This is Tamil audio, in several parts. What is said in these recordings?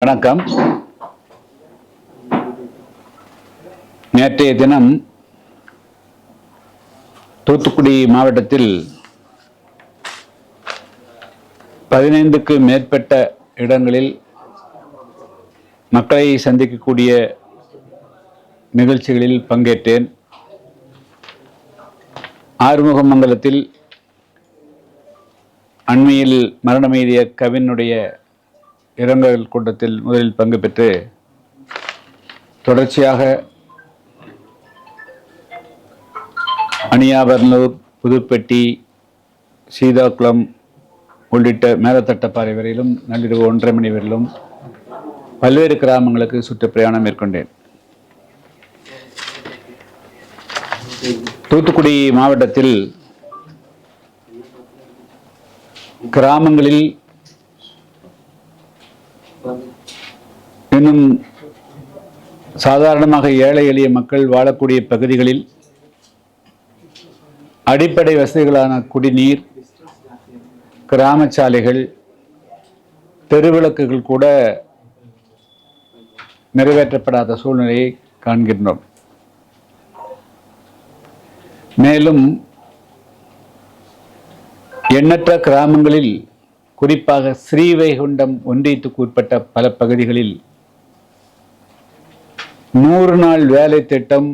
வணக்கம். நேற்றைய தினம் தூத்துக்குடி மாவட்டத்தில் 15க்கு மேற்பட்ட இடங்களில் மக்களை சந்திக்கக்கூடிய நிகழ்ச்சிகளில் பங்கேற்றேன். ஆறுமுகமங்கலத்தில் அண்மையில் மரணமெய்திய கவினுடைய இரங்கல் கூட்டத்தில் முதலில் பங்கு பெற்று தொடர்ச்சியாக அணியாபர்னூர், புதுப்பட்டி, சீதாக்குளம் உள்ளிட்ட மேலத்தட்டப்பாறை வரையிலும் நள்ளிரவு 1:30 மணி வரையிலும் பல்வேறு கிராமங்களுக்கு சுற்றுப்பிரயாணம் மேற்கொண்டேன். தூத்துக்குடி மாவட்டத்தில் கிராமங்களில் இன்னும் சாதாரணமாக ஏழை எளிய மக்கள் வாழக்கூடிய பகுதிகளில் அடிப்படை வசதிகளான குடிநீர், கிராம சாலைகள், தெருவிளக்குகள் கூட நிறைவேற்றப்படாத சூழ்நிலையை காண்கின்றோம். மேலும் எண்ணற்ற கிராமங்களில், குறிப்பாக ஸ்ரீவைகுண்டம் ஒன்றியத்துக்கு உட்பட்ட பல பகுதிகளில் 100 நாள் வேலை திட்டம்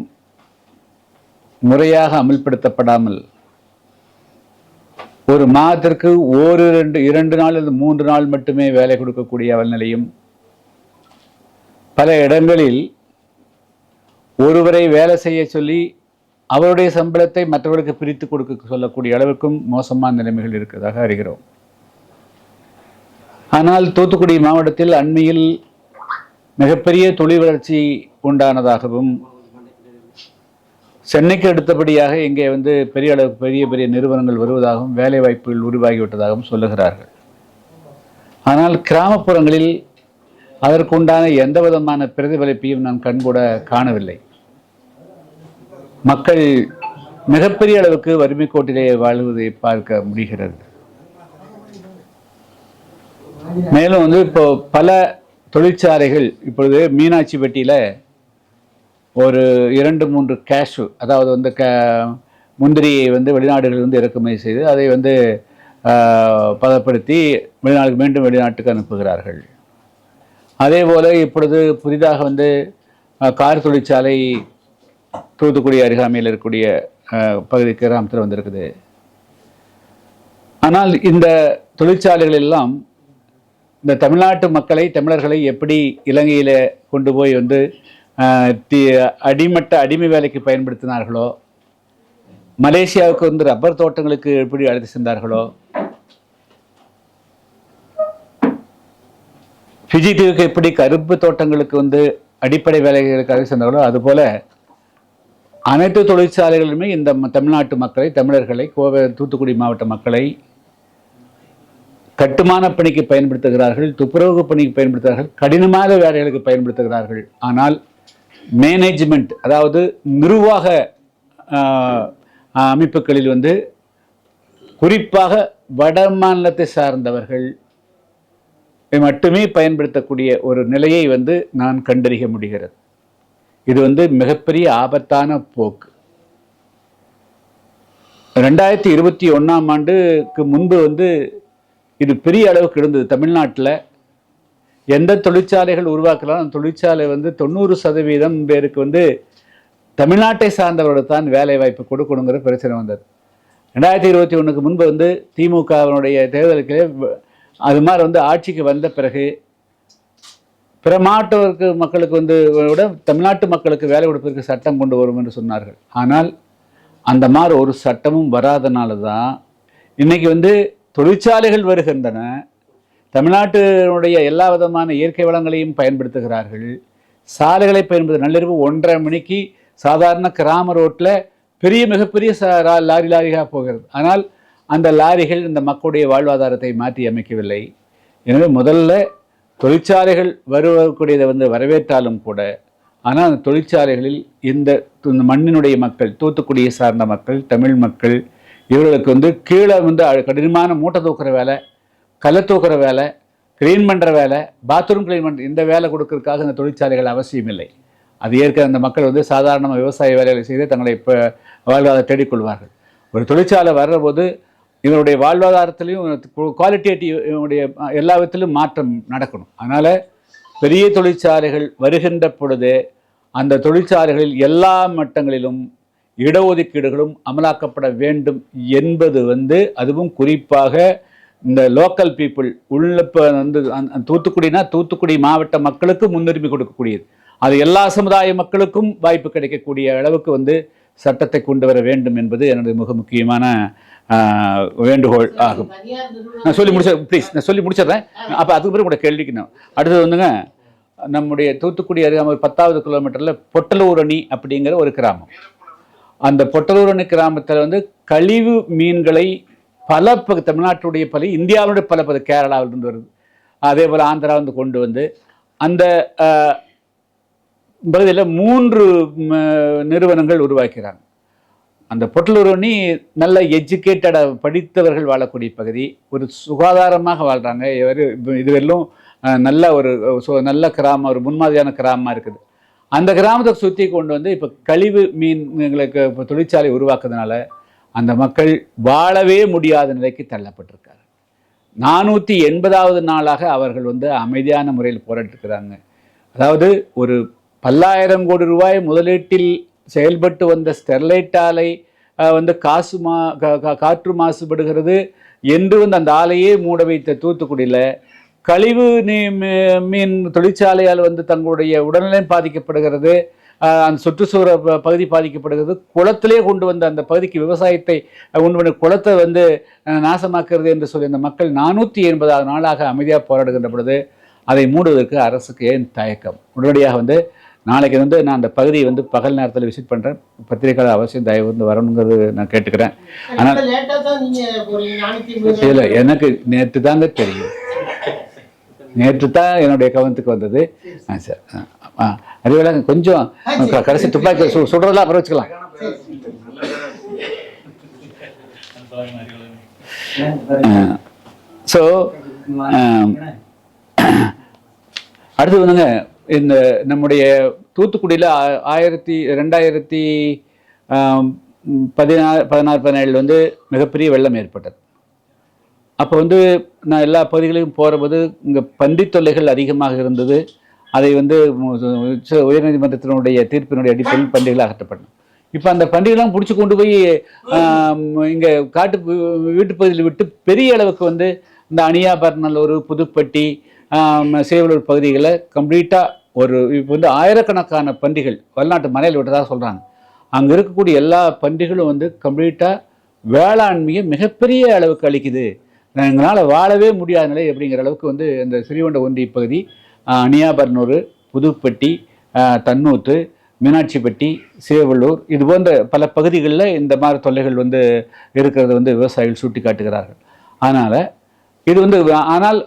முறையாக அமல்படுத்தப்படாமல் ஒரு மாதத்திற்கு 2 நாள் அல்லது 3 நாள் மட்டுமே வேலை கொடுக்கக்கூடிய அவல்நிலையும், பல இடங்களில் ஒருவரை வேலை செய்ய சொல்லி அவருடைய சம்பளத்தை மற்றவர்களுக்கு பிரித்து கொடுக்க சொல்லக்கூடிய அளவுக்கும் மோசமான நிலைமைகள் இருக்கிறதாக அறிகிறோம். ஆனால் தூத்துக்குடி மாவட்டத்தில் அண்மையில் மிகப்பெரிய தொழில் வளர்ச்சி உண்டானதாகவும், சென்னைக்கு அடுத்தபடியாக இங்கே பெரிய அளவுக்கு பெரிய நிறுவனங்கள் வருவதாகவும், வேலை வாய்ப்புகள் உருவாகிவிட்டதாகவும் சொல்லுகிறார்கள். ஆனால் கிராமப்புறங்களில் அதற்குண்டான எந்த விதமான பிரதிபலிப்பையும் நான் கண்கூட காணவில்லை. மக்கள் மிகப்பெரிய அளவுக்கு வறுமை கோட்டிலே வாழ்வதை பார்க்க முடிகிறது. மேலும் இப்போ பல தொழிற்சாலைகள், இப்பொழுது மீனாட்சிப்பட்டியில் ஒரு 2-3 கேஷு, அதாவது முந்திரியை வெளிநாடுகளிலிருந்து இறக்குமதி செய்து அதை பதப்படுத்தி மீண்டும் வெளிநாட்டுக்கு அனுப்புகிறார்கள். அதே போல் இப்பொழுது புதிதாக கார் தொழிற்சாலை தூத்துக்குடி அருகாமையில் இருக்கக்கூடிய பகுதி கிராமத்தில் வந்திருக்குது. ஆனால் இந்த தொழிற்சாலைகள் எல்லாம் இந்த தமிழ்நாட்டு மக்களை, தமிழர்களை எப்படி இலங்கையில் கொண்டு போய் அடிமை வேலைக்கு பயன்படுத்தினார்களோ, மலேசியாவுக்கு ரப்பர் தோட்டங்களுக்கு எப்படி அழைத்து சென்றார்களோ, ஃபிஜி தீவுக்கு எப்படி கரும்பு தோட்டங்களுக்கு அடிப்படை வேலைகளுக்கு அழைத்து சென்றார்களோ, அதுபோல அனைத்து தொழிற்சாலைகளுமே இந்த தமிழ்நாட்டு மக்களை, தமிழர்களை, தூத்துக்குடி மாவட்ட மக்களை கட்டுமான பணிக்கு பயன்படுத்துகிறார்கள், துப்புரவு பணிக்கு பயன்படுத்துகிறார்கள், கடினமான வேலைகளுக்கு பயன்படுத்துகிறார்கள். ஆனால் மேனேஜ்மெண்ட், அதாவது நிர்வாக அமைப்புகளில் குறிப்பாக வட மாநிலத்தை சார்ந்தவர்கள் மட்டுமே பயன்படுத்தக்கூடிய ஒரு நிலையை நான் கண்டறிய முடிகிறது. இது மிகப்பெரிய ஆபத்தான போக்கு. 2021ஆம் ஆண்டுக்கு முன்பு இது பெரிய அளவுக்கு இருந்தது. தமிழ்நாட்டில் எந்த தொழிற்சாலைகள் உருவாக்கலாம், அந்த தொழிற்சாலை 90% பேருக்கு தமிழ்நாட்டை சார்ந்தவர்கள் தான் வேலை வாய்ப்பு கொடுக்கணுங்கிற பிரச்சனை வந்தது. 2021க்கு முன்பு திமுகவினுடைய தேர்தலுக்கு அது மாதிரி ஆட்சிக்கு வந்த பிறகு பிற மாவட்ட மக்களுக்கு விட தமிழ்நாட்டு மக்களுக்கு வேலை கொடுப்பதற்கு சட்டம் கொண்டு வரும் என்று சொன்னார்கள். ஆனால் அந்த மாதிரி ஒரு சட்டமும் வராதனால தான் இன்னைக்கு தொழிற்சாலைகள் வருகின்றன. தமிழ்நாட்டினுடைய எல்லா விதமான இயற்கை வளங்களையும் பயன்படுத்துகிறார்கள். சாலைகளை பயன்படுத்த நள்ளிரவு 1:30 மணிக்கு சாதாரண கிராம ரோட்டில் மிகப்பெரிய லாரியாக போகிறது. ஆனால் அந்த லாரிகள் இந்த மக்களுடைய வாழ்வாதாரத்தை மாற்றி அமைக்கவில்லை. எனவே முதல்ல தொழிற்சாலைகள் வரக்கூடியதை வரவேற்றாலும் கூட, ஆனால் அந்த தொழிற்சாலைகளில் இந்த மண்ணினுடைய மக்கள், தூத்துக்குடியை சார்ந்த மக்கள், தமிழ் மக்கள், இவர்களுக்கு கீழே கடினமான மூட்டை தூக்குற வேலை, கல்லை தூக்குற வேலை, கிளீன் பண்ணுற வேலை, பாத்ரூம் கிளீன் பண்ணுற இந்த வேலை கொடுக்கறதுக்காக இந்த தொழிற்சாலைகள் அவசியம் இல்லை. அது ஏற்க அந்த மக்கள் வந்து சாதாரணமாக விவசாய வேலைகளை செய்து தங்களை இப்போ வாழ்வாதாரம் தேடிக்கொள்வார்கள். ஒரு தொழிற்சாலை வர்ற போது இவருடைய வாழ்வாதாரத்திலையும் குவாலிட்டேட்டிவ் எல்லா விதத்திலும் மாற்றம் நடக்கணும். அதனால் பெரிய தொழிற்சாலைகள் வருகின்ற பொழுது அந்த தொழிற்சாலைகளில் எல்லா மட்டங்களிலும் இடஒதுக்கீடுகளும் அமலாக்கப்பட வேண்டும் என்பது வந்து, அதுவும் குறிப்பாக இந்த லோக்கல் பீப்புள் உள்ள வந்து தூத்துக்குடினா தூத்துக்குடி மாவட்ட மக்களுக்கு முன்னுரிமை கொடுக்கக்கூடியது. அது எல்லா சமுதாய மக்களுக்கும் வாய்ப்பு கிடைக்கக்கூடிய அளவுக்கு வந்து சட்டத்தை கொண்டு வர வேண்டும் என்பது எனது மிக முக்கியமான வேண்டுகோள் ஆகும். நான் சொல்லி முடிச்சேன், ப்ளீஸ் நான் சொல்லி முடிச்சிடுறேன். அப்போ அதுக்கு பிறகு கூட கேள்விக்கணும். அடுத்தது வந்துங்க, நம்முடைய தூத்துக்குடி அருகாமல் 10வது கிலோமீட்டரில் பொட்டலூரணி அப்படிங்கிற ஒரு கிராமம். அந்த பொட்டலூரணி கிராமத்தில் வந்து கழிவு மீன்களை பல தமிழ்நாட்டுடைய பல, இந்தியாவுடைய பல கேரளாவிலிருந்து வருது, அதே போல் ஆந்திரா வந்து கொண்டு வந்து அந்த பகுதியில் 3 நிறுவனங்கள் உருவாக்கிறாங்க. அந்த பொட்டலூரணி நல்ல எஜுகேட்டட படித்தவர்கள் வாழக்கூடிய பகுதி, ஒரு சுகாதாரமாக வாழ்கிறாங்க. இதுவரையிலும் நல்ல ஒரு நல்ல கிராமம், ஒரு முன்மாதிரியான கிராமமாக இருக்குது. அந்த கிராமத்தை சுற்றி கொண்டு வந்து இப்போ கழிவு மீன்களுக்கு இப்போ தொழிற்சாலை உருவாக்குறதுனால அந்த மக்கள் வாழவே முடியாத நிலைக்கு தள்ளப்பட்டிருக்காங்க. 480வது நாளாக அவர்கள் வந்து அமைதியான முறையில் போராட்டிருக்கிறாங்க. அதாவது ஒரு பல்லாயிரம் கோடி ரூபாய் முதலீட்டில் செயல்பட்டு வந்த ஸ்டெர்லைட் ஆலை வந்து காற்று மாசுபடுகிறது என்று வந்து அந்த ஆலையே மூட வைத்த தூத்துக்குடியில் கழிவு மீன் தொழிற்சாலையால் வந்து தங்களுடைய உடல்நிலையம் பாதிக்கப்படுகிறது, அந்த சுற்றுச்சூழல் பகுதி பாதிக்கப்படுகிறது. குளத்திலே கொண்டு வந்த அந்த பகுதிக்கு விவசாயத்தை கொண்டு வந்து குளத்தை வந்து நாசமாக்குறது என்று சொல்லி அந்த மக்கள் 480வது நாளாக அமைதியாக போராடுகின்ற பொழுது அதை மூடுவதற்கு அரசுக்கு ஏன் தயக்கம்? உடனடியாக வந்து நாளைக்கு வந்து நான் அந்த பகுதியை வந்து பகல் நேரத்தில் விசிட் பண்ணுறேன். பத்திரிகையாளர் அவசியம் தயவு வந்து வரணுங்கிறது நான் கேட்டுக்கிறேன். ஆனால் இல்லை, எனக்கு நேற்று தாங்க தெரியும், நேற்று தான் என்னுடைய கவனத்துக்கு வந்தது. சார் அறிவியலா கொஞ்சம் கடைசி துப்பாக்கி சுடுறதெல்லாம் அப்புறம் வச்சுக்கலாம். ஸோ அடுத்து வந்துங்க, இந்த நம்முடைய தூத்துக்குடியில் 2016-17 வந்து மிகப்பெரிய வெள்ளம் ஏற்பட்டது. அப்போ வந்து நான் எல்லா பகுதிகளையும் போகிறபோது இங்கே பன்றி தொல்லைகள் அதிகமாக இருந்தது. அதை வந்து உயர்நீதிமன்றத்தினுடைய தீர்ப்பினுடைய அடிப்படையில் பன்றிகள் அகற்றப்பட்டன. இப்போ அந்த பன்றிகள்லாம் பிடிச்சி கொண்டு போய் இங்கே வீட்டு பகுதியில் விட்டு பெரிய அளவுக்கு வந்து இந்த அணியாபரணல்லூர், புதுப்பட்டி, சேவலூர் பகுதிகளில் கம்ப்ளீட்டாக இப்போ வந்து ஆயிரக்கணக்கான பன்றிகள் வெளிநாட்டு மலையில் விட்டதாக சொல்கிறாங்க. அங்கே இருக்கக்கூடிய எல்லா பன்றிகளும் வந்து கம்ப்ளீட்டாக வேளாண்மையை மிகப்பெரிய அளவுக்கு அளிக்குது, எங்களால் வாழவே முடியாத நிலை அப்படிங்கிற அளவுக்கு வந்து இந்த ஸ்ரீவைகுண்ட ஒன்றிய பகுதி, அணியாபரணூர், புதுப்பட்டி, தன்னூத்து, மீனாட்சிப்பட்டி, சேவலூர், இது போன்ற பல பகுதிகளில் இந்த மாதிரி தொல்லைகள் வந்து இருக்கிறத வந்து விவசாயிகள் சுட்டி காட்டுகிறார்கள். அதனால் இது வந்து ஆனால்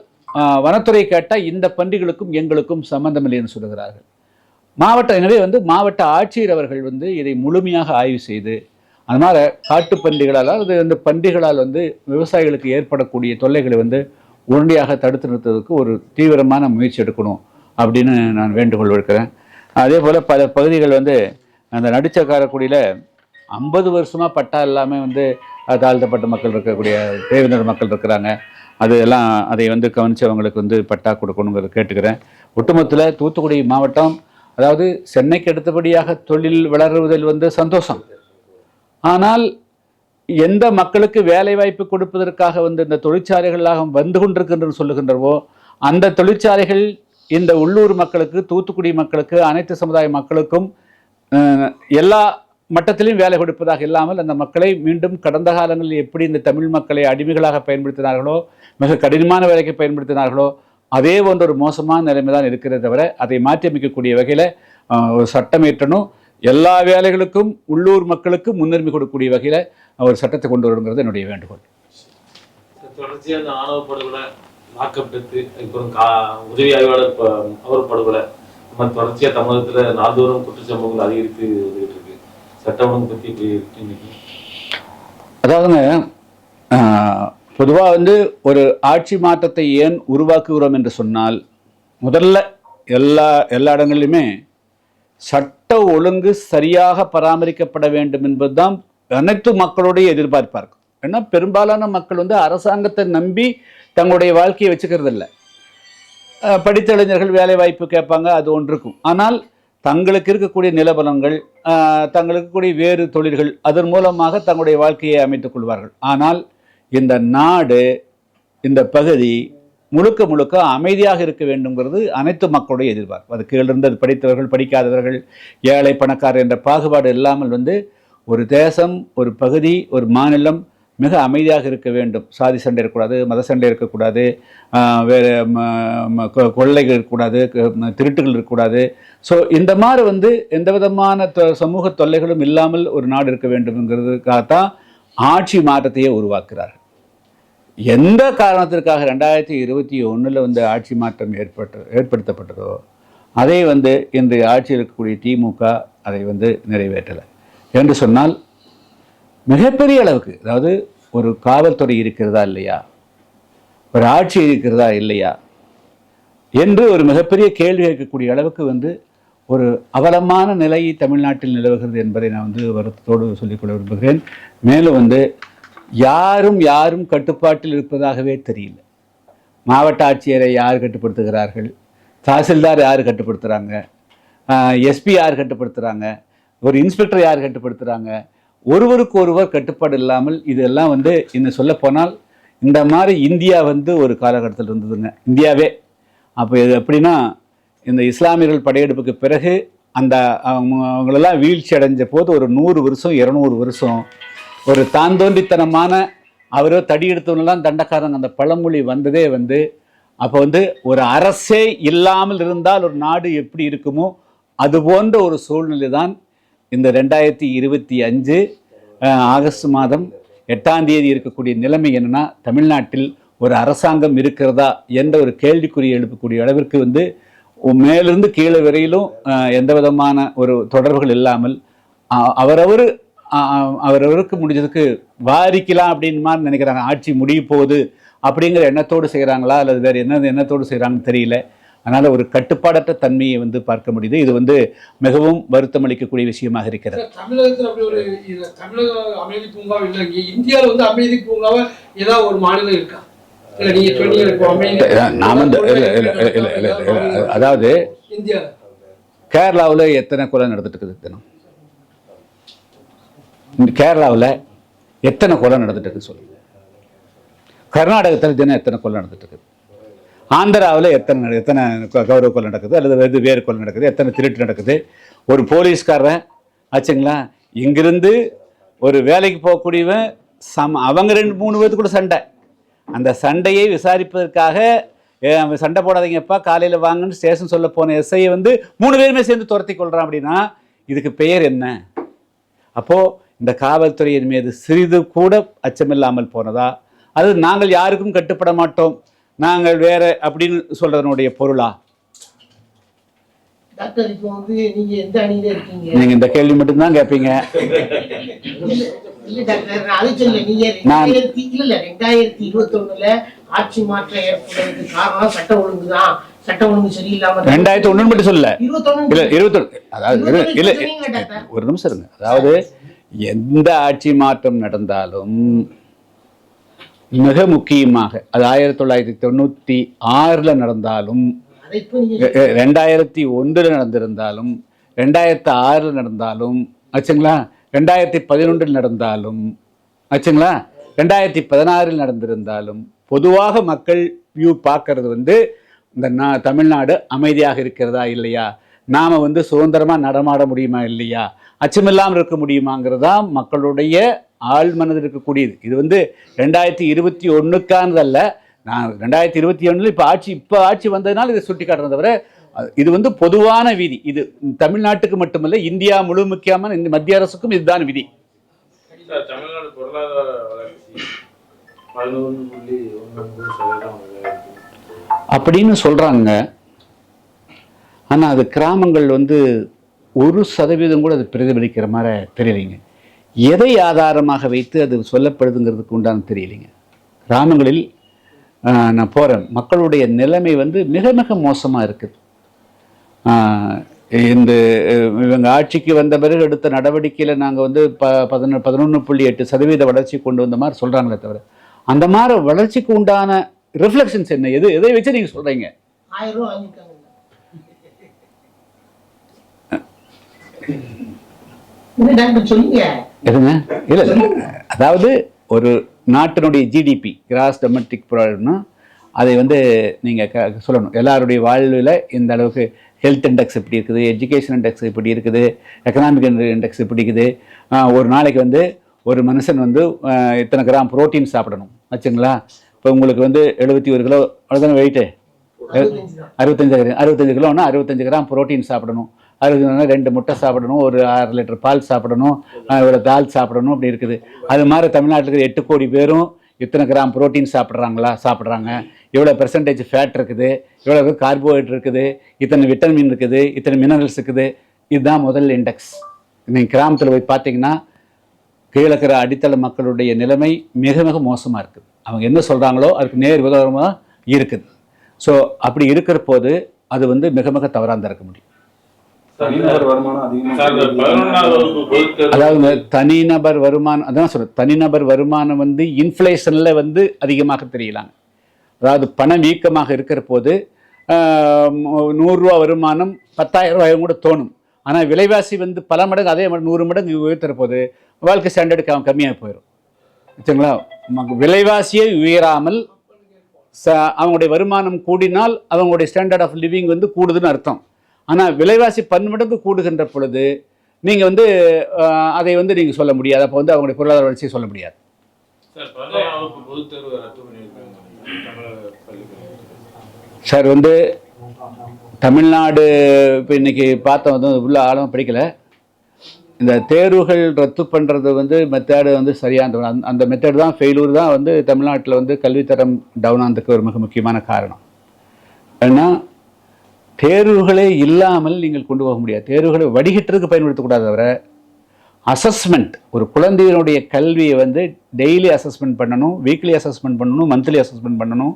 வனத்துறை கேட்டால் இந்த பன்றிகளுக்கும் எங்களுக்கும் சம்பந்தமில்லை என்று சொல்லுகிறார்கள். எனவே வந்து மாவட்ட ஆட்சியர் அவர்கள் வந்து இதை முழுமையாக ஆய்வு செய்து அது மாதிரி காட்டுப்பன்றிகளால் இந்த பன்றிகளால் வந்து விவசாயிகளுக்கு ஏற்படக்கூடிய தொல்லைகளை வந்து உடனடியாக தடுத்து நிறுத்துவதற்கு ஒரு தீவிரமான முயற்சி எடுக்கணும் அப்படின்னு நான் வேண்டுகோள் விடுக்கிறேன். அதே போல் பல பகுதிகள் வந்து அந்த நடுச்சக்காரக்குடியில் 50 வருஷமாக பட்டா எல்லாமே வந்து தாழ்த்தப்பட்ட மக்கள் இருக்கக்கூடிய தேவினர் மக்கள் இருக்கிறாங்க. அதை வந்து கவனித்து அவங்களுக்கு வந்து பட்டா கொடுக்கணுங்கிறத கேட்டுக்கிறேன். ஒட்டுமொத்தத்தில் தூத்துக்குடி மாவட்டம், அதாவது சென்னைக்கு அடுத்தபடியாக தொழில் வளருவதில் வந்து சந்தோஷம். ஆனால் எந்த மக்களுக்கு வேலை வாய்ப்பு கொடுப்பதற்காக வந்து இந்த தொழிற்சாலைகளாக வந்து கொண்டிருக்கின்றன்னு சொல்லுகின்றவோ அந்த தொழிற்சாலைகள் இந்த உள்ளூர் மக்களுக்கு, தூத்துக்குடி மக்களுக்கு, அனைத்து சமுதாய மக்களுக்கும் எல்லா மட்டத்திலையும் வேலை கொடுப்பதாக இல்லாமல் அந்த மக்களை மீண்டும் கடந்த காலங்களில் எப்படி இந்த தமிழ் மக்களை அடிமைகளாக பயன்படுத்தினார்களோ, மிக கடினமான வேலைக்கு பயன்படுத்தினார்களோ, அதே போன்ற ஒரு மோசமான நிலைமை தான் இருக்கிறத தவிர அதை மாற்றி அமைக்கக்கூடிய வகையில் ஒரு சட்டமேற்றணும். எல்லா வேலைகளுக்கும் உள்ளூர் மக்களுக்கு முன்னுரிமை கொடுக்கக்கூடிய வகையில் ஒரு சட்டத்தை கொண்டு வரணுங்கிறது என்னுடைய வேண்டுகோள். தொடர்ச்சியாக அந்த ஆணவ படுகொலை, லாக்அப் டெத்து, அப்புறம் உதவி ஆய்வாளர் அவர் படுகொலை, நம்ம தொடர்ச்சியாக தமிழகத்தில் நாள்தோறும் குற்றச்சம்பவங்கள் அதிகரித்து வந்துகிட்டு இருக்கு. சட்ட ஒழுங்கு பற்றி எப்படி இன்னைக்கு? அதாவதுங்க, பொதுவாக வந்து ஒரு ஆட்சி மாற்றத்தை ஏன் உருவாக்குகிறோம் என்று சொன்னால், முதல்ல எல்லா எல்லா இடங்களிலுமே சட்ட ஒழுங்கு சரியாக பராமரிக்கப்பட வேண்டும் என்பதுதான் அனைத்து மக்களுடைய எதிர்பார்ப்பாக இருக்கும். ஏன்னா பெரும்பாலான மக்கள் வந்து அரசாங்கத்தை நம்பி தங்களுடைய வாழ்க்கையை வச்சுக்கிறது இல்லை. படித்த இளைஞர்கள் வேலை வாய்ப்பு கேட்பாங்க, அது ஒன்று இருக்கும். ஆனால் தங்களுக்கு இருக்கக்கூடிய நிலபலங்கள், தங்களுக்கு இருக்கக்கூடிய வேறு தொழில்கள், அதன் மூலமாக தங்களுடைய வாழ்க்கையை அமைத்துக் கொள்வார்கள். ஆனால் இந்த நாடு, இந்த பகுதி முழுக்க முழுக்க அமைதியாக இருக்க வேண்டும்ங்கிறது அனைத்து மக்களுடைய எதிர்பார்ப்பு. அது கீழிருந்து படித்தவர்கள், படிக்காதவர்கள், ஏழை பணக்காரர் என்ற பாகுபாடு இல்லாமல் வந்து ஒரு தேசம், ஒரு பகுதி, ஒரு மாநிலம் மிக அமைதியாக இருக்க வேண்டும். சாதி சண்டை இருக்கக்கூடாது, மத சண்டை இருக்கக்கூடாது, வேறு கொள்ளைகள் இருக்கக்கூடாது, திருட்டுகள் இருக்கக்கூடாது. ஸோ இந்த மாதிரி வந்து எந்த விதமான சமூக தொல்லைகளும் இல்லாமல் ஒரு நாடு இருக்க வேண்டும்ங்கிறதுக்காகத்தான் ஆட்சி மாற்றத்தையே உருவாக்குறார். எந்த காரணத்திற்காக 2021 வந்து ஆட்சி மாற்றம் ஏற்படுத்தப்பட்டதோ அதை வந்து இன்றைய ஆட்சியில் இருக்கக்கூடிய திமுக அதை வந்து நிறைவேற்றலை என்று சொன்னால் மிகப்பெரிய அளவுக்கு, அதாவது ஒரு காவல்துறை இருக்கிறதா இல்லையா, ஒரு ஆட்சி இருக்கிறதா இல்லையா என்று ஒரு மிகப்பெரிய கேள்வி கேட்கக்கூடிய அளவுக்கு வந்து ஒரு அவலமான நிலை தமிழ்நாட்டில் நிலவுகிறது என்பதை நான் வந்து வருத்தத்தோடு சொல்லிக்கொள்ள விரும்புகிறேன். மேலும் வந்து யாரும் கட்டுப்பாட்டில் இருப்பதாகவே தெரியல. மாவட்ட ஆட்சியரை யார் கட்டுப்படுத்துகிறார்கள், தாசில்தார் யார் கட்டுப்படுத்துகிறாங்க, எஸ்பி யார் கட்டுப்படுத்துகிறாங்க, ஒரு இன்ஸ்பெக்டர் யார் கட்டுப்படுத்துகிறாங்க, ஒருவருக்கு ஒருவர் கட்டுப்பாடு இல்லாமல் இதெல்லாம் வந்து இன்னும் சொல்ல போனால் இந்த மாதிரி இந்தியா வந்து ஒரு காலகட்டத்தில் இருந்ததுங்க, இந்தியாவே. அப்போ இது எப்படின்னா, இந்த இஸ்லாமியர்கள் படையெடுப்புக்கு பிறகு அந்த அவங்களெல்லாம் வீழ்ச்சி அடைஞ்ச போது ஒரு 100 வருஷம் 200 வருஷம் ஒரு தாந்தோண்டித்தனமான அவரோ தடி எடுத்தவங்களாம் தண்டக்காரங்க அந்த பழமொழி வந்ததே வந்து அப்போ வந்து ஒரு அரசே இல்லாமல் இருந்தால் ஒரு நாடு எப்படி இருக்குமோ அது போன்ற ஒரு சூழ்நிலை தான் இந்த 2025 ஆகஸ்ட் மாதம் 8ஆம் தேதி இருக்கக்கூடிய நிலைமை. என்னன்னா, தமிழ்நாட்டில் ஒரு அரசாங்கம் இருக்கிறதா என்ற ஒரு கேள்விக்குறி எழுப்பக்கூடிய அளவிற்கு வந்து மேலிருந்து கீழே வரையிலும் எந்த விதமான ஒரு தொடர்புகள் இல்லாமல் அவரவருக்கு முடிஞ்சதுக்கு வாரிக்கலாம் அப்படின்னு மாதிரி நினைக்கிறாங்க. ஆட்சி முடிய போகுது அப்படிங்கிற எண்ணத்தோடு செய்கிறாங்களா அல்லது வேறு என்ன எண்ணத்தோடு செய்கிறாங்கன்னு தெரியல. அதனால் ஒரு கட்டுப்பாடற்ற தன்மையை வந்து பார்க்க முடியுது. இது வந்து மிகவும் வருத்தம் அளிக்கக்கூடிய விஷயமாக இருக்கிறது. தமிழகத்தில் அப்படி ஒரு தமிழக அமைதி பூங்கா இல்லை. இந்தியாவில் வந்து அமைதி பூங்காவை ஏதாவது ஒரு மாநிலம் இருக்கா? அதாவது கேரளாவில் எத்தனை கொலை நடந்துட்டு இருக்குது தினம்? கேரளாவில் எத்தனை கொலை நடந்துட்டு இருக்கு சொல்லுங்க. கர்நாடகத்தில் தினம் எத்தனை கொலை நடந்துட்டு இருக்குது? ஆந்திராவில் எத்தனை கௌரவ கொலை நடக்குது அல்லது வேறு கொலை நடக்குது? எத்தனை திருட்டு நடக்குது? ஒரு போலீஸ்காரன் ஆச்சுங்களா, இங்கிருந்து ஒரு வேலைக்கு போகக்கூடியவன் அவங்க 2-3 பேருக்கு கூட சண்டை. அந்த சண்டையை விசாரிப்பதற்காக சண்டை போடாதீங்கப்பா காலையில் வாங்கன்னு ஸ்டேஷன் சொல்ல போன எஸ்ஐயை வந்து 3 பேருமே சேர்ந்து துரத்தி கொள்கிறான். அப்படின்னா இதுக்கு பெயர் என்ன? அப்போது இந்த காவல்துறையின் மீது சிறிது கூட அச்சமில்லாமல் போனதா, அது நாங்கள் யாருக்கும் கட்டுப்பட மாட்டோம், நாங்கள் வேற அப்படின்னு சொல்றதனுடைய பொருளா? டாக்டர், இப்போ வந்து நீங்க எந்த அணியில இருக்கீங்க? நீங்க இந்த கேள்வி மட்டும்தான் கேட்பீங்க. இல்ல டாக்டர், நான் அது சொல்ல. நீங்க 2021 ஆட்சி மாற்றம் ஏற்படுறதுக்கு காரணம் சட்ட ஒழுங்கு தான். சட்ட ஒழுங்கு சரியில்லாம 2001 மட்டும் சொல்ல, இல்ல 21. அதாவது இல்ல ஒரு நிமிஷம் இருங்க. அதாவது எந்த ஆட்சி மாற்றம் நடந்தாலும் மிக முக்கியமாக அது 1996 நடந்தாலும், 2001 நடந்திருந்தாலும், 2006 நடந்தாலும் ஆச்சுங்களா, 2011 நடந்தாலும் ஆச்சுங்களா, 2016 நடந்திருந்தாலும் பொதுவாக மக்கள் வியூ பார்க்கறது வந்து இந்த தமிழ்நாடு அமைதியாக இருக்கிறதா இல்லையா, நாம் வந்து சுதந்திரமாக நடமாட முடியுமா இல்லையா, அச்சமில்லாமல் இருக்க முடியுமாங்கிறதா மக்களுடைய ஆள் மனதில் இருக்கக்கூடியது. இது வந்து 2021க்கானதல்ல. நான் 2021 இப்போ ஆட்சி வந்ததுனால இதை சுட்டி காட்டுறத தவிர இது வந்து பொதுவான விதி. இது தமிழ்நாட்டுக்கு மட்டுமல்ல, இந்தியா முழு முக்கியமான இந்த மத்திய அரசுக்கும் இதுதான் விதி. தமிழ்நாடு பொருளாதார வளர்ச்சி 11.9% அப்படின்னு சொல்றாங்க. ஆனால் அது கிராமங்கள் வந்து 1% கூட அது பிரதிபலிக்கிற மாதிரி தெரியலைங்க. எதை ஆதாரமாக வைத்து அது சொல்லப்படுதுங்கிறதுக்கு உண்டான தெரியலைங்க. கிராமங்களில் நான் போகிறேன், மக்களுடைய நிலைமை வந்து மிக மிக மோசமாக இருக்குது. இந்த இவங்க ஆட்சிக்கு வந்த பிறகு எடுத்த நடவடிக்கையில் நாங்கள் வந்து 11.8% வளர்ச்சி கொண்டு வந்த மாதிரி சொல்கிறாங்களே தவிர, அந்த மாதிரி வளர்ச்சிக்கு உண்டான ரிஃப்ளெக்ஷன்ஸ் என்ன? எதை வச்சு நீங்கள் சொல்கிறீங்க? 1000 ரூபா வாங்கிட்டாங்க. டாக்டர் சொல்லுங்க. எதுங்க? இல்லை, அதாவது ஒரு நாட்டினுடைய ஜிடிபி, கிராஸ் டொமஸ்டிக் ப்ராடக்ட்னா அதை வந்து நீங்கள் சொல்லணும். எல்லாருடைய வாழ்வில் இந்த அளவுக்கு ஹெல்த் இண்டெக்ஸ் எப்படி இருக்குது, எஜுகேஷன் இண்டெக்ஸ் எப்படி இருக்குது, எக்கனாமிக் இண்டெக்ஸ் எப்படி இருக்குது. ஒரு நாளைக்கு வந்து ஒரு மனுஷன் வந்து இத்தனை கிராம் புரோட்டீன் சாப்பிடணும் வச்சுங்களா. இப்போ உங்களுக்கு வந்து 71 கிலோ அவ்வளோதானே வெயிட்டு, 65 கிலோன்னா 65 கிராம் புரோட்டீன் சாப்பிடணும். 2 முட்டை சாப்பிடணும், ஒரு 6 லிட்டர் பால் சாப்பிடணும், இவ்வளோ தால் சாப்பிடணும், அப்படி இருக்குது. அது மாதிரி தமிழ்நாட்டில் இருக்கிற 8 கோடி பேரும் இத்தனை கிராம் புரோட்டீன் சாப்பிட்றாங்க. எவ்வளோ பெர்சன்டேஜ் ஃபேட் இருக்குது, எவ்வளோ கார்போஹைட்ரேட் இருக்குது, இத்தனை விட்டமின் இருக்குது, இத்தனை மினரல்ஸ் இருக்குது. இதுதான் முதல் இண்டெக்ஸ். நீங்கள் கிராமத்தில் போய் பார்த்தீங்கன்னா கீழே இருக்கிற அடித்தள மக்களுடைய நிலைமை மிக மிக மோசமாக இருக்குது. அவங்க என்ன சொல்கிறாங்களோ அதுக்கு நேர் விரோதமாக இருக்குது. ஸோ அப்படி இருக்கிற போது அது வந்து மிக மிக தவறாக இருக்க முடியும். அதாவது தனிநபர் வருமானம், அதான் சொல்றேன், தனிநபர் வருமானம் வந்து இன்ஃப்ளேஷன்ல வந்து அதிகமாக தெரியலாங்க. அதாவது பணம் வீக்கமாக இருக்கிற போது 100 ரூபா வருமானம் 10,000 ரூபாயும் கூட தோணும். ஆனால் விலைவாசி வந்து பல மடங்கு, அதே மாதிரி 100 மடங்கு உயர்த்துற போது வாழ்க்கை ஸ்டாண்டர்டுக்கு அவன் கம்மியாக போயிடும். வச்சுங்களா, விலைவாசியை உயராமல் அவங்களுடைய வருமானம் கூடினால் அவங்களுடைய ஸ்டாண்டர்ட் ஆஃப் லிவிங் வந்து கூடுதுன்னு அர்த்தம். ஆனால் விலைவாசி 10 மடங்கு கூடுகின்ற பொழுது நீங்கள் வந்து அதை வந்து நீங்கள் சொல்ல முடியாது. அப்போ வந்து அவங்களுடைய பொருளாதார வளர்ச்சியை சொல்ல முடியாது. சார் வந்து தமிழ்நாடு இப்போ இன்னைக்கு பார்த்தோம், வந்து உள்ள ஆழமாக படிக்கலை. இந்த தேர்வுகள் ரத்து பண்ணுறது வந்து மெத்தேடு வந்து சரியான அந்த மெத்தேடு தான், ஃபெயிலூர் தான் வந்து தமிழ்நாட்டில் வந்து கல்வித்தரம் டவுன் ஆனதுக்கு ஒரு மிக முக்கியமான காரணம். ஏன்னா தேர்வுகளே இல்லாமல் நீங்கள் கொண்டு போக முடியாது. தேர்வுகளை வடிகட்டுறதுக்கு பயன்படுத்தக்கூடாது. தவிர அசஸ்மெண்ட், ஒரு குழந்தையினுடைய கல்வியை வந்து டெய்லி அசஸ்மெண்ட் பண்ணணும், வீக்லி அசஸ்மெண்ட் பண்ணணும், மந்த்லி அசஸ்மெண்ட் பண்ணணும்.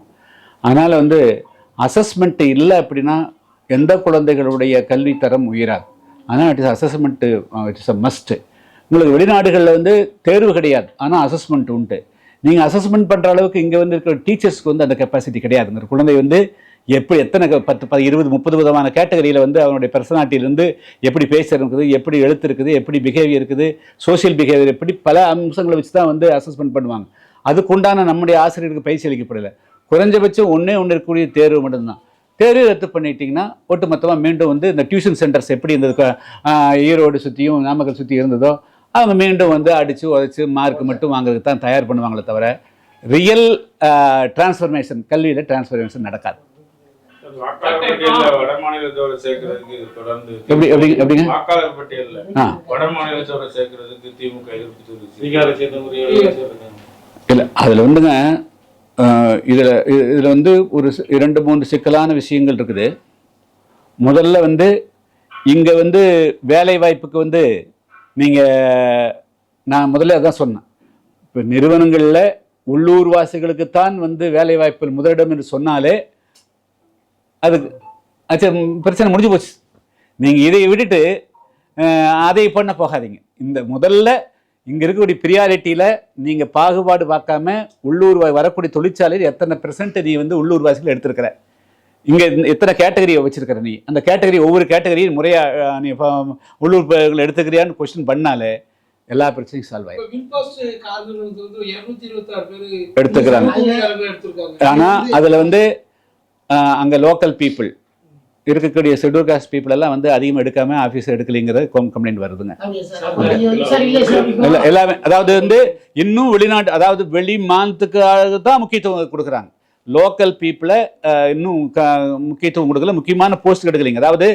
அதனால் வந்து அசஸ்மெண்ட் இல்லை அப்படின்னா எந்த குழந்தைகளுடைய கல்வி தரம் உயராது. ஆனால் it is assessment, it is a must. உங்களுக்கு வெளிநாடுகளில் வந்து தேர்வு கிடையாது, ஆனால் அசஸ்மெண்ட் உண்டு. நீங்கள் அசஸ்மெண்ட் பண்ணுற அளவுக்கு இங்கே வந்து இருக்கிற டீச்சர்ஸ்க்கு வந்து அந்த கெப்பாசிட்டி கிடையாதுங்கிற. குழந்தை வந்து எப்படி எத்தனை 10, 20, 30 விதமான கேட்டகரியில் வந்து அவனுடைய பர்சனாலிட்டியிலேருந்து எப்படி பேசுறது இருக்குது, எப்படி எழுத்து இருக்குது, எப்படி பிஹேவியர் இருக்குது, சோசியல் பிஹேவியர், எப்படி பல அம்சங்களை வச்சு தான் வந்து அசஸ்மெண்ட் பண்ணுவாங்க. அதுக்குண்டான நம்முடைய ஆசிரியருக்கு பயிற்சி அளிக்கப்படலை. குறைஞ்சபட்சம் ஒன்று இருக்கக்கூடிய தேர்வு மட்டும்தான். தேர்வு ரத்து பண்ணிட்டீங்கன்னா ஒட்டுமொத்தமாக மீண்டும் வந்து இந்த டியூஷன் சென்டர்ஸ் எப்படி இந்த ஈரோடு சுற்றியும் நாமக்கல் சுற்றி இருந்ததோ அவங்க மீண்டும் வந்து அடித்து உதச்சி மார்க் மட்டும் வாங்குறதுக்கு தான் தயார் பண்ணுவாங்களே தவிர ரியல் டிரான்ஸ்ஃபர்மேஷன், கல்வியில் டிரான்ஸ்ஃபர்மேஷன் நடக்காது. வட மாநிலத்தோட சேர்க்கிறதுக்கு தொடர்ந்து எப்படிங்க வாக்காளர் பட்டியல்ல வட மாநிலத்தோட சேர்க்கிறதுக்கு திமுக எதிர்ப்பு இல்லை. அதில் வந்துங்க இதில் வந்து ஒரு 2-3 சிக்கலான விஷயங்கள் இருக்குது. முதல்ல வந்து இங்கே வந்து வேலை வாய்ப்புக்கு வந்து நான் முதல்ல அதான் சொன்னேன், இப்போ நிறுவனங்களில் உள்ளூர் வாசிகளுக்குத்தான் வந்து வேலை வாய்ப்பில் முதலிடம் என்று சொன்னாலே அதுக்கு பிரச்சனை முடிஞ்சு போச்சு. நீங்கள் இதை விட்டுட்டு அதை பண்ண போகாதீங்க. இந்த முதல்ல இங்கே இருக்கக்கூடிய ப்ரியாரிட்டியில் நீங்கள் பாகுபாடு பார்க்காம உள்ளூர் வரக்கூடிய தொழிற்சாலையில் எத்தனை % நீ வந்து உள்ளூர் வாசிகள் எடுத்துருக்கிற, இங்கே எத்தனை கேட்டகரியை வச்சுருக்கிற, நீ அந்த கேட்டகரி ஒவ்வொரு கேட்டகரியும் முறையாக நீ உள்ளூர் எடுத்துக்கிறியான்னு கொஸ்டின் பண்ணாலே எல்லா பிரச்சனையும் சால்வ் ஆகிடும். எடுத்துக்கிறாங்க. ஆனால் அதில் வந்து அங்கே லோக்கல் பீப்புள் இருக்கக்கூடிய ஷெட்யூல் காஸ்ட் பீப்புள் எல்லாம் வந்து அதிகமாக எடுக்காம ஆஃபீஸ் எடுக்கலைங்கிறது கம்ப்ளைண்ட் வருதுங்க. எல்லாமே அதாவது வந்து இன்னும் வெளிநாட்டு, அதாவது வெளி மாநிலத்துக்காக தான் முக்கியத்துவம் கொடுக்குறாங்க. லோக்கல் பீப்புளை இன்னும் முக்கியத்துவம் கொடுக்கல, முக்கியமான போஸ்ட் எடுக்கலைங்க. அதாவது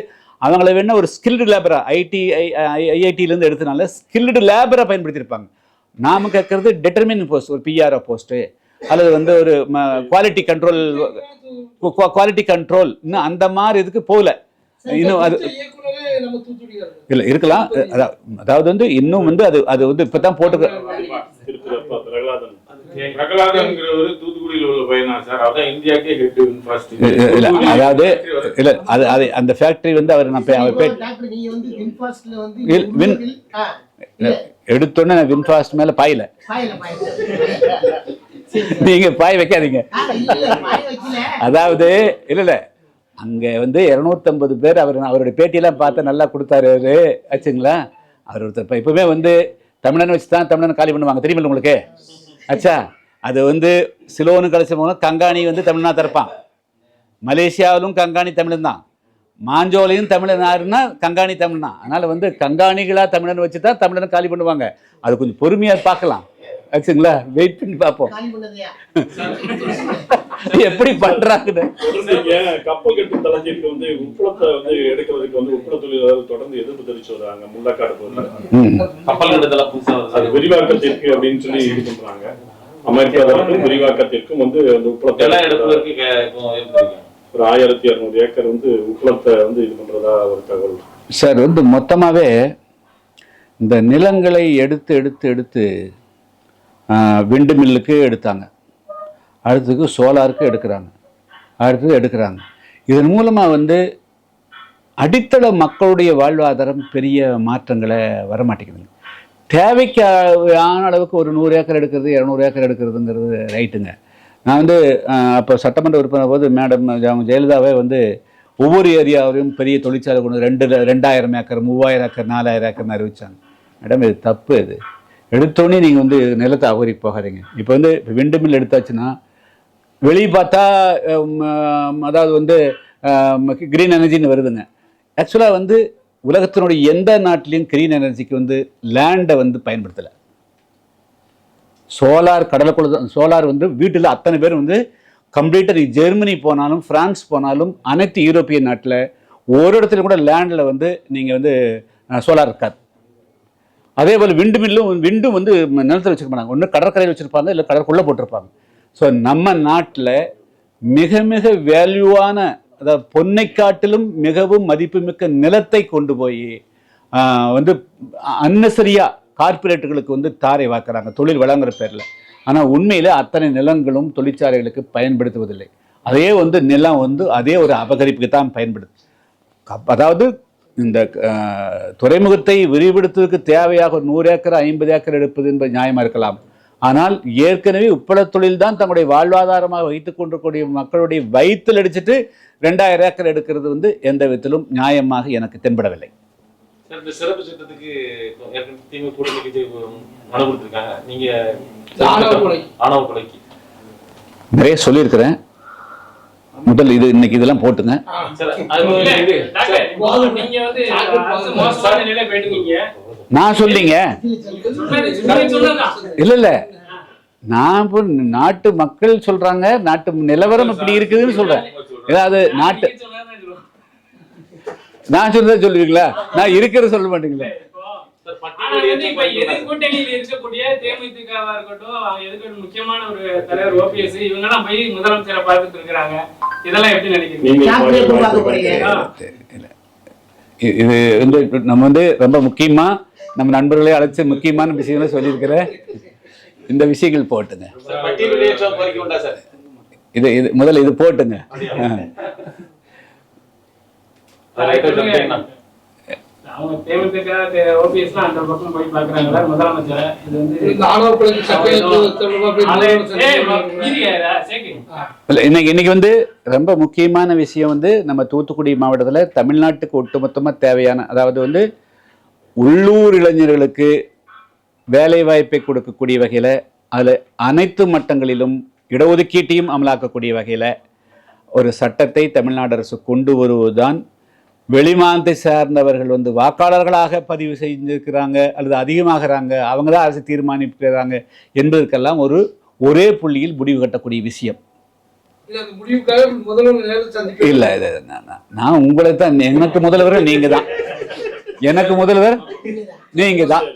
அவங்கள வேணா ஒரு ஸ்கில்டு லேபரா ஐஐடியிலேருந்து எடுத்தனால ஸ்கில்டு லேபரை பயன்படுத்தியிருப்பாங்க. நாம கேட்கறது டெட்டர்மின் போஸ்ட், ஒரு பிஆர்ஓ போஸ்ட்டு அல்லது வந்து ஒரு குவாலிட்டி கண்ட்ரோல் இன்னும் அந்த மாதிரி இதுக்கு போகல. இன்னும் அது இல்லை இருக்கலாம். அதாவது வந்து இன்னும் வந்து அது வந்து இப்போ தான் போட்டு பிரகலாதங்கிறவர் தூத்துக்குடியில் உள்ள பையனா சார்? அதான் இந்தியாக்கே ஹெட் ஃபர்ஸ்ட். இல்ல அதாவது இல்ல அது அந்த ஃபேக்டரி வந்து அவர் நான் டாக்டர் நீங்க வந்து வின்ஃபாஸ்ட்ல வந்து எடுத்தோன்னே வின்ஃபாஸ்ட் மேல பாயில பாயல நீங்க பாய் வைக்காதீங்க. பாய வைக்கல. அதாவது இல்ல அங்க வந்து 250 பேர் அவருடைய பேட்டியெல்லாம் பார்த்து நல்லா கொடுத்தாரு அவரு ஆச்சுங்களா. அவர் ஒருத்தர் இப்பவுமே வந்து தமிழன் வச்சு தான் தமிழன் காலி பண்ணுவாங்க தெரியுமில்ல உங்களுக்கு ஆச்சா. அது வந்து சிலோனு கழிச்ச போனால் கங்காணி வந்து தமிழ்நாடு இருப்பான். மலேசியாவிலும் கங்காணி தமிழன் தான். மாஞ்சோலையும் தமிழன் யாருன்னா கங்காணி தமிழ் தான். அதனால வந்து கங்காணிகளா தமிழன் வச்சு தான் தமிழனை காலி பண்ணுவாங்க. அது கொஞ்சம் பொறுமையா பார்க்கலாம் ஆச்சுங்களா. வெயிட் பண்ணி பார்ப்போம் எப்படி பண்றாங்கன்னு. கப்பல் கட்டும் தளத்திற்கு வந்து உப்பளத்தை வந்து எடுக்கிறதுக்கு வந்து உப்பள தொழிலாளர்கள் தொடர்ந்து எதிர்ப்பு தெரிவிச்சு வர்றாங்க. முள்ளக்காடு கப்பல் கட்டுதல புதுசா அது விரிவாக்கத்திற்கு அப்படின்னு சொல்லி இது பண்றாங்க. அமெரிக்கா தரப்பும் விரிவாக்கத்திற்கும் வந்து அந்த உப்பளத்தை ஒரு 1200 ஏக்கர் வந்து உப்பளத்தை வந்து இது பண்றதா ஒரு தகவல் சார். வந்து மொத்தமாவே இந்த நிலங்களை எடுத்து எடுத்து எடுத்து விண்டு மில்லுக்கு எடுத்தாங்க, அடுத்ததுக்கு சோலாருக்கு எடுக்கிறாங்க, அடுத்தது எடுக்கிறாங்க. இதன் மூலமாக வந்து அடித்தள மக்களுடைய வாழ்வாதாரம் பெரிய மாற்றங்களை வரமாட்டேங்குதுங்க. தேவைக்கான அளவுக்கு ஒரு 100 ஏக்கர் எடுக்கிறது 200 ஏக்கர் எடுக்கிறதுங்கிறது ரைட்டுங்க. நான் வந்து அப்போ சட்டமன்ற உறுப்பினர் போது மேடம் ஜெயலலிதாவே வந்து ஒவ்வொரு ஏரியாவிலையும் பெரிய தொழிற்சாலை கொண்டு 2000 ஏக்கர் 3000 ஏக்கர் 4000 ஏக்கர்னு அறிவிச்சாங்க. மேடம் இது தப்பு. இது எடுத்தோடனே நீங்கள் வந்து நிலத்தை அபகரிக்க போகாதீங்க. இப்போ வந்து விண்டு மில் எடுத்தாச்சுன்னா வெளியே பார்த்தா அதாவது வந்து கிரீன் எனர்ஜின்னு வருதுங்க. ஆக்சுவலாக வந்து உலகத்தினுடைய எந்த நாட்டிலையும் கிரீன் எனர்ஜிக்கு வந்து லேண்டை வந்து பயன்படுத்தலை. சோலார் கடலுக்குள்ள சோலார் வந்து வீட்டில் அத்தனை பேர் வந்து கம்ப்ளீட்டாக ஜெர்மனி போனாலும் பிரான்ஸ் போனாலும் அனைத்து யூரோப்பியன் நாட்டில் ஒரு இடத்துல கூட லேண்டில் வந்து நீங்கள் வந்து சோலார் இருக்காது. அதே போல் விண்டும் வந்து நிலத்தில் வச்சுக்க மாட்டாங்க. ஒன்று கடற்கரையில் வச்சுருப்பாங்க, இல்லை கடற்குள்ளே போட்டிருப்பாங்க. ஸோ நம்ம நாட்டில் மிக மிக வேல்யூவான, அதாவது பொன்னை காட்டிலும் மிகவும் மதிப்புமிக்க நிலத்தை கொண்டு போய் வந்து அன்னசரியாக கார்பரேட்டுகளுக்கு வந்து தாரை வாக்குறாங்க தொழில் வளங்கிற பேரில். ஆனால் உண்மையில் அத்தனை நிலங்களும் தொழிற்சாலைகளுக்கு பயன்படுத்துவதில்லை. அதே வந்து நிலம் வந்து அதே ஒரு அபகரிப்புக்கு தான் பயன்படுது. அதாவது இந்த துறைமுகத்தை விரிவுபடுத்துவதற்கு தேவையாக 100 ஏக்கர் 50 ஏக்கர் எடுப்பது என்பது நியாயமாக இருக்கலாம். ஆனால் ஏற்கனவே உப்பள தொழில் தான் தங்களுடைய வாழ்வாதாரமாக வைத்துக் கொண்டிருக்கூடிய மக்களுடைய வயிற்றில் அடிச்சுட்டு 2000 ஏக்கர் எடுக்கிறது வந்து எந்த விதத்திலும் நியாயமாக எனக்கு தென்படவில்லை. இந்த சிறப்பு சட்டத்துக்கு திமுக கூட்டணி மனு கொடுத்திருக்காங்க. நீங்க ஆணவ கொலைக்கு நிறைய சொல்லியிருக்கிறேன். முதல் இது இன்னைக்கு இதெல்லாம் போட்டுங்க. நான் சொல்லிங்க இல்ல நான் இப்போ நாட்டு மக்கள் சொல்றாங்க, நாட்டு நிலவரம் இப்படி இருக்குதுன்னு சொல்றேன். ஏதாவது நாட்டு நான் சொல்றத சொல்லுவீங்களா? நான் இருக்கிறத சொல்ல மாட்டீங்களா? கூட்டணியில் இருக்கக்கூடிய தேமுதிகவா இருக்கட்டும், எதிர்க்கட்சி முக்கியமான ஒரு தலைவர் ஓபிஎஸ் இவங்க எல்லாம் போய் முதலமைச்சரை பார்த்துட்டு இருக்கிறாங்க. இதெல்லாம் எப்படி நினைக்கிறீங்க? இது வந்து நம்ம வந்து ரொம்ப முக்கியமா நம்ம நண்பர்களை அழைச்சு முக்கியமான விஷயங்களை சொல்லியிருக்கிறேன். இந்த விஷயங்கள் போட்டுங்க. இது முதல்ல இது போட்டுங்க. அவங்க தேமுதிக ஓபிஎஸ்லாம் அந்த பக்கம் போய் பார்க்குறாங்களா முதலமைச்சரை? இது வந்து இன்னைக்கு வந்து ரொம்ப முக்கியமான விஷயம் வந்து நம்ம தூத்துக்குடி மாவட்டத்தில் தமிழ்நாட்டுக்கு ஒட்டுமொத்தமாக தேவையான, அதாவது வந்து உள்ளூர் இளைஞர்களுக்கு வேலை வாய்ப்பை கொடுக்கக்கூடிய வகையில், அதில் அனைத்து மட்டங்களிலும் இடஒதுக்கீட்டையும் அமலாக்கக்கூடிய வகையில் ஒரு சட்டத்தை தமிழ்நாடு அரசு கொண்டு வருவதுதான் வெளிமாநிலத்தை சார்ந்தவர்கள் வந்து வாக்காளர்களாக பதிவு செய்திருக்கிறாங்க அல்லது அதிகமாகறாங்க, அவங்க தான் அரசு தீர்மானிக்கிறாங்க என்பதற்கெல்லாம் ஒரே புள்ளியில் முடிவு கட்டக்கூடிய விஷயம் இல்லை. நான் உங்களை தான், எனக்கு முதல்வர் நீங்க தான், எனக்கு முதல்வர் நீங்க தான்.